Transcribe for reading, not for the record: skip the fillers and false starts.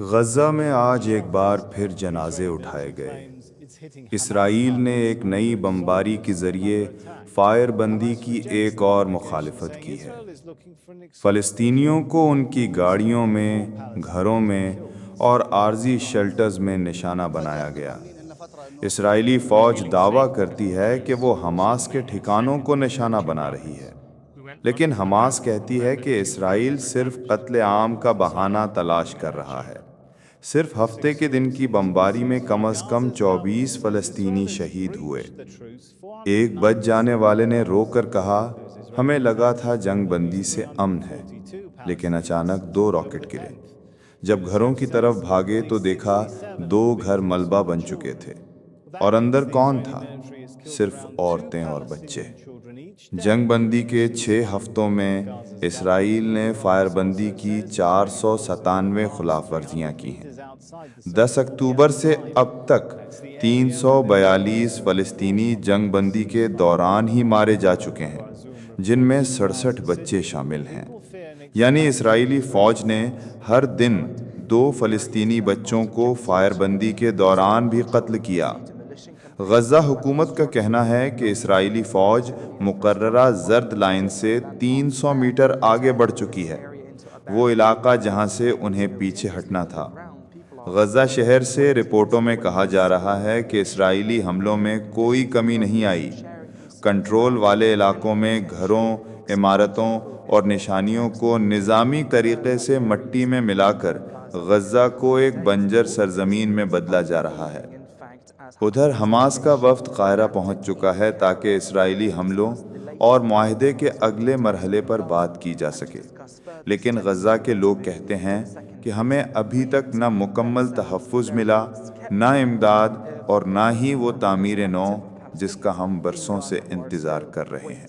غزہ میں آج ایک بار پھر جنازے اٹھائے گئے۔ اسرائیل نے ایک نئی بمباری کے ذریعے فائر بندی کی ایک اور مخالفت کی ہے۔ فلسطینیوں کو ان کی گاڑیوں میں، گھروں میں اور عارضی شیلٹرز میں نشانہ بنایا گیا۔ اسرائیلی فوج دعویٰ کرتی ہے کہ وہ حماس کے ٹھکانوں کو نشانہ بنا رہی ہے، لیکن حماس کہتی ہے کہ اسرائیل صرف قتل عام کا بہانہ تلاش کر رہا ہے۔ صرف ہفتے کے دن کی بمباری میں کم از کم 24 فلسطینی شہید ہوئے۔ ایک بچ جانے والے نے رو کر کہا، ہمیں لگا تھا جنگ بندی سے امن ہے، لیکن اچانک 2 راکٹ گرے۔ جب گھروں کی طرف بھاگے تو دیکھا 2 گھر ملبہ بن چکے تھے، اور اندر کون تھا؟ صرف عورتیں اور بچے۔ جنگ بندی کے 6 ہفتوں میں اسرائیل نے فائر بندی کی 497 خلاف ورزیاں کی ہیں۔ 10 اکتوبر سے اب تک 342 فلسطینی جنگ بندی کے دوران ہی مارے جا چکے ہیں، جن میں 67 بچے شامل ہیں۔ یعنی اسرائیلی فوج نے ہر دن 2 فلسطینی بچوں کو فائر بندی کے دوران بھی قتل کیا۔ غزہ حکومت کا کہنا ہے کہ اسرائیلی فوج مقررہ زرد لائن سے 300 میٹر آگے بڑھ چکی ہے، وہ علاقہ جہاں سے انہیں پیچھے ہٹنا تھا۔ غزہ شہر سے رپورٹوں میں کہا جا رہا ہے کہ اسرائیلی حملوں میں کوئی کمی نہیں آئی۔ کنٹرول والے علاقوں میں گھروں، عمارتوں اور نشانیوں کو نظامی طریقے سے مٹی میں ملا کر غزہ کو ایک بنجر سرزمین میں بدلا جا رہا ہے۔ ادھر حماس کا وفد قاہرہ پہنچ چکا ہے تاکہ اسرائیلی حملوں اور معاہدے کے اگلے مرحلے پر بات کی جا سکے، لیکن غزہ کے لوگ کہتے ہیں کہ ہمیں ابھی تک نہ مکمل تحفظ ملا، نہ امداد، اور نہ ہی وہ تعمیر نو جس کا ہم برسوں سے انتظار کر رہے ہیں۔